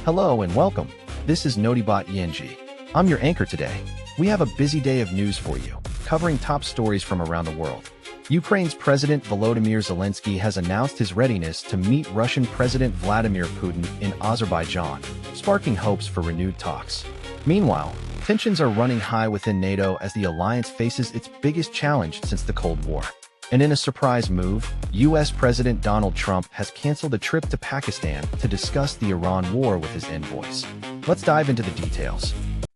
Hello and welcome. This is Notibot ENG. I'm your anchor today. We have a busy day of news for you, covering top stories from around the world. Ukraine's President Volodymyr Zelenskyy has announced his readiness to meet Russian President Vladimir Putin in Azerbaijan, sparking hopes for renewed talks. Meanwhile, tensions are running high within NATO as the alliance faces its biggest challenge since the Cold War. And in a surprise move, U.S. President Donald Trump has canceled a trip to Pakistan to discuss the Iran war with his envoys. Let's dive into the details.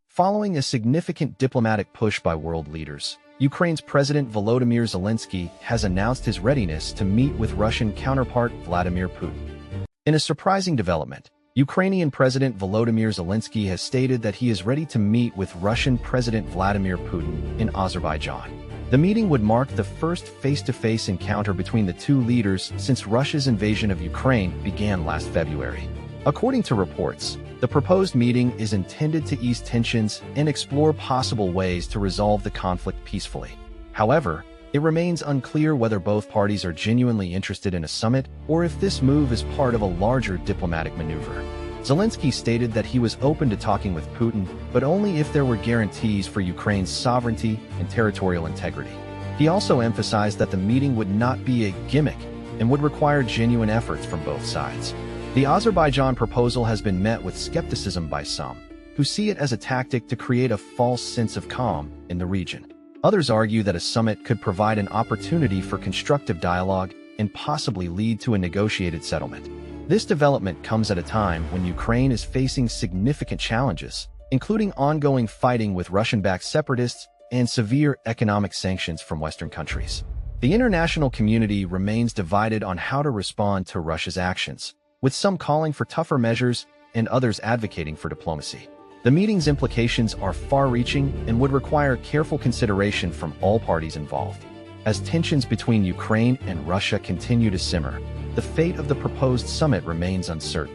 Following a significant diplomatic push by world leaders, Ukraine's President Volodymyr Zelenskyy has announced his readiness to meet with Russian counterpart Vladimir Putin. In a surprising development, Ukrainian President Volodymyr Zelenskyy has stated that he is ready to meet with Russian President Vladimir Putin in Azerbaijan. The meeting would mark the first face-to-face encounter between the two leaders since Russia's invasion of Ukraine began last February. According to reports, the proposed meeting is intended to ease tensions and explore possible ways to resolve the conflict peacefully. However, it remains unclear whether both parties are genuinely interested in a summit or if this move is part of a larger diplomatic maneuver. Zelenskyy stated that he was open to talking with Putin, but only if there were guarantees for Ukraine's sovereignty and territorial integrity. He also emphasized that the meeting would not be a gimmick and would require genuine efforts from both sides. The Azerbaijan proposal has been met with skepticism by some, who see it as a tactic to create a false sense of calm in the region. Others argue that a summit could provide an opportunity for constructive dialogue and possibly lead to a negotiated settlement. This development comes at a time when Ukraine is facing significant challenges, including ongoing fighting with Russian-backed separatists and severe economic sanctions from Western countries. The international community remains divided on how to respond to Russia's actions, with some calling for tougher measures and others advocating for diplomacy. The meeting's implications are far-reaching and would require careful consideration from all parties involved. As tensions between Ukraine and Russia continue to simmer, the fate of the proposed summit remains uncertain.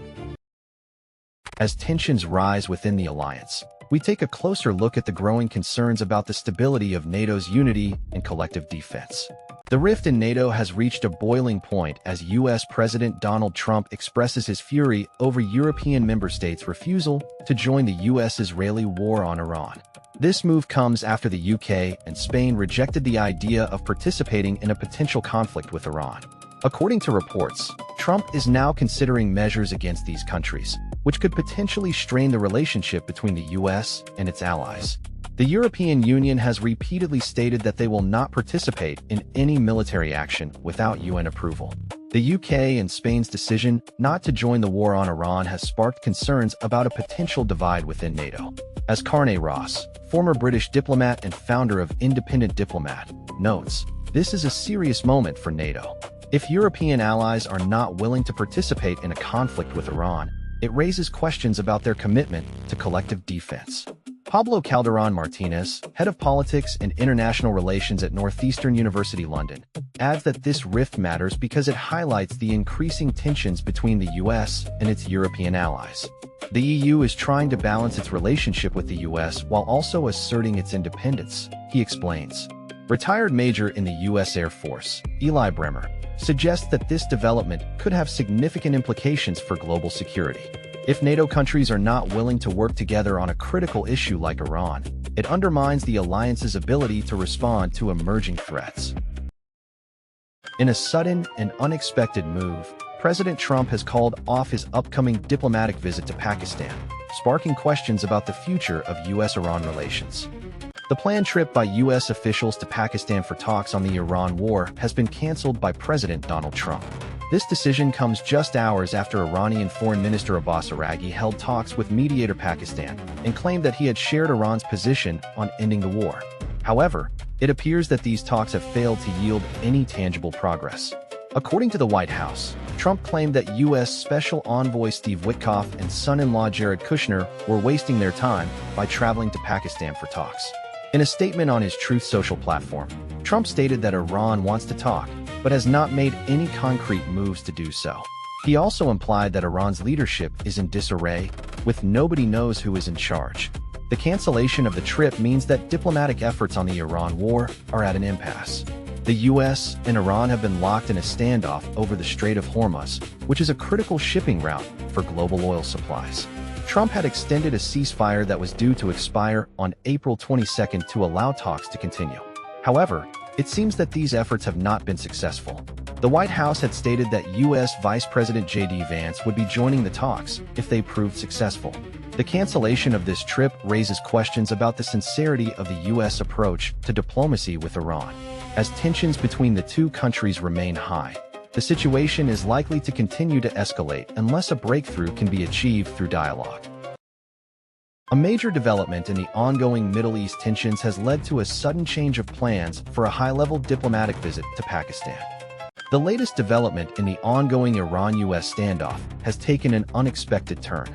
As tensions rise within the alliance, we take a closer look at the growing concerns about the stability of NATO's unity and collective defense. The rift in NATO has reached a boiling point as U.S. President Donald Trump expresses his fury over European member states' refusal to join the U.S.-Israeli war on Iran. This move comes after the UK and Spain rejected the idea of participating in a potential conflict with Iran. According to reports, Trump is now considering measures against these countries, which could potentially strain the relationship between the U.S. and its allies. The European Union has repeatedly stated that they will not participate in any military action without UN approval. The UK and Spain's decision not to join the war on Iran has sparked concerns about a potential divide within NATO. As Carne Ross, former British diplomat and founder of Independent Diplomat, notes, this is a serious moment for NATO. If European allies are not willing to participate in a conflict with Iran, it raises questions about their commitment to collective defense. Pablo Calderon Martinez, head of politics and international relations at Northeastern University London, adds that this rift matters because it highlights the increasing tensions between the US and its European allies. The EU is trying to balance its relationship with the US while also asserting its independence, he explains. Retired major in the US Air Force, Eli Bremer, suggests that this development could have significant implications for global security. If NATO countries are not willing to work together on a critical issue like Iran, it undermines the alliance's ability to respond to emerging threats. In a sudden and unexpected move, President Trump has called off his upcoming diplomatic visit to Pakistan, sparking questions about the future of US-Iran relations. The planned trip by U.S. officials to Pakistan for talks on the Iran war has been canceled by President Donald Trump. This decision comes just hours after Iranian Foreign Minister Abbas Araghi held talks with mediator Pakistan and claimed that he had shared Iran's position on ending the war. However, it appears that these talks have failed to yield any tangible progress. According to the White House, Trump claimed that U.S. Special Envoy Steve Witkoff and son-in-law Jared Kushner were wasting their time by traveling to Pakistan for talks. In a statement on his Truth Social platform, Trump stated that Iran wants to talk, but has not made any concrete moves to do so. He also implied that Iran's leadership is in disarray, with nobody knows who is in charge. The cancellation of the trip means that diplomatic efforts on the Iran war are at an impasse. The US and Iran have been locked in a standoff over the Strait of Hormuz, which is a critical shipping route for global oil supplies. Trump had extended a ceasefire that was due to expire on April 22 to allow talks to continue. However, it seems that these efforts have not been successful. The White House had stated that U.S. Vice President J.D. Vance would be joining the talks if they proved successful. The cancellation of this trip raises questions about the sincerity of the U.S. approach to diplomacy with Iran. As tensions between the two countries remain high, the situation is likely to continue to escalate unless a breakthrough can be achieved through dialogue. A major development in the ongoing Middle East tensions has led to a sudden change of plans for a high-level diplomatic visit to Pakistan. The latest development in the ongoing Iran-US standoff has taken an unexpected turn.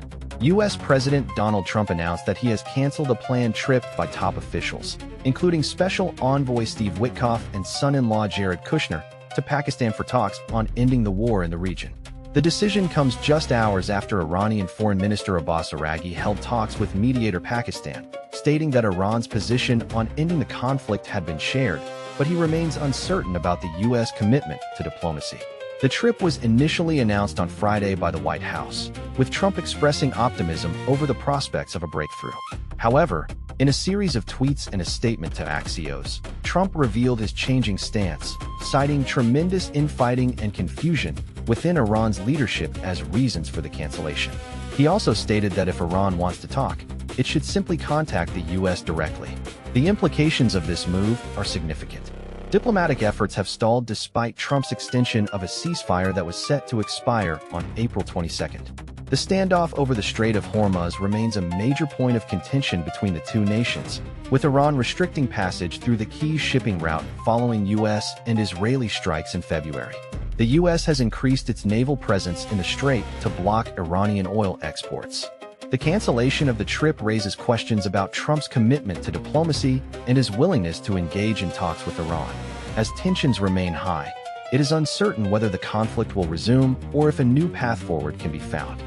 U.S. President Donald Trump announced that he has canceled a planned trip by top officials, including Special Envoy Steve Witkoff and son-in-law Jared Kushner, to Pakistan for talks on ending the war in the region. The decision comes just hours after Iranian Foreign Minister Abbas Araghi held talks with mediator Pakistan, stating that Iran's position on ending the conflict had been shared, but he remains uncertain about the U.S. commitment to diplomacy. The trip was initially announced on Friday by the White House, with Trump expressing optimism over the prospects of a breakthrough. However, in a series of tweets and a statement to Axios, Trump revealed his changing stance, citing tremendous infighting and confusion within Iran's leadership as reasons for the cancellation. He also stated that if Iran wants to talk, it should simply contact the U.S. directly. The implications of this move are significant. Diplomatic efforts have stalled despite Trump's extension of a ceasefire that was set to expire on April 22nd. The standoff over the Strait of Hormuz remains a major point of contention between the two nations, with Iran restricting passage through the key shipping route following U.S. and Israeli strikes in February. The U.S. has increased its naval presence in the strait to block Iranian oil exports. The cancellation of the trip raises questions about Trump's commitment to diplomacy and his willingness to engage in talks with Iran. As tensions remain high, it is uncertain whether the conflict will resume or if a new path forward can be found.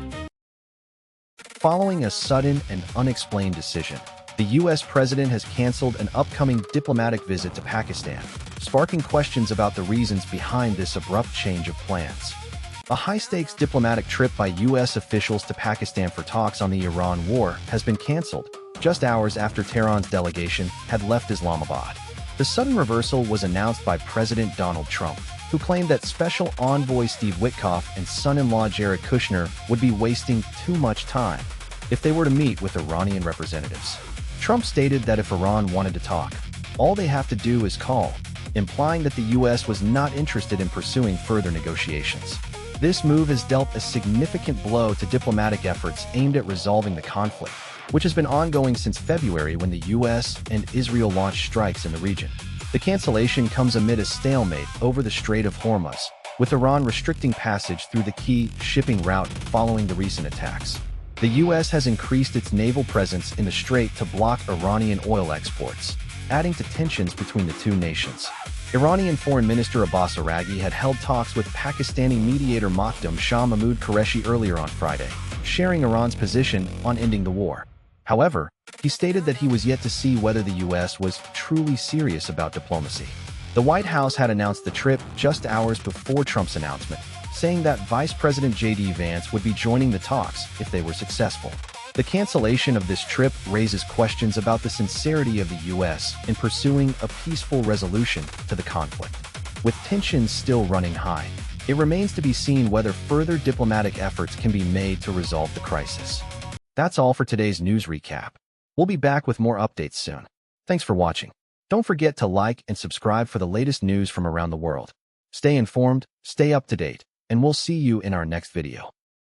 Following a sudden and unexplained decision, the U.S. president has canceled an upcoming diplomatic visit to Pakistan, sparking questions about the reasons behind this abrupt change of plans. A high-stakes diplomatic trip by U.S. officials to Pakistan for talks on the Iran war has been canceled, just hours after Tehran's delegation had left Islamabad. The sudden reversal was announced by President Donald Trump, who claimed that Special Envoy Steve Witkoff and son-in-law Jared Kushner would be wasting too much time if they were to meet with Iranian representatives. Trump stated that if Iran wanted to talk, all they have to do is call, implying that the U.S. was not interested in pursuing further negotiations. This move has dealt a significant blow to diplomatic efforts aimed at resolving the conflict, which has been ongoing since February when the U.S. and Israel launched strikes in the region. The cancellation comes amid a stalemate over the Strait of Hormuz, with Iran restricting passage through the key shipping route following the recent attacks. The U.S. has increased its naval presence in the strait to block Iranian oil exports, adding to tensions between the two nations. Iranian Foreign Minister Abbas Araghi had held talks with Pakistani mediator Makhdum Shah Mahmood Qureshi earlier on Friday, sharing Iran's position on ending the war. However, he stated that he was yet to see whether the U.S. was truly serious about diplomacy. The White House had announced the trip just hours before Trump's announcement, saying that Vice President J.D. Vance would be joining the talks if they were successful. The cancellation of this trip raises questions about the sincerity of the U.S. in pursuing a peaceful resolution to the conflict. With tensions still running high, it remains to be seen whether further diplomatic efforts can be made to resolve the crisis. That's all for today's news recap. We'll be back with more updates soon. Thanks for watching. Don't forget to like and subscribe for the latest news from around the world. Stay informed, stay up to date, and we'll see you in our next video.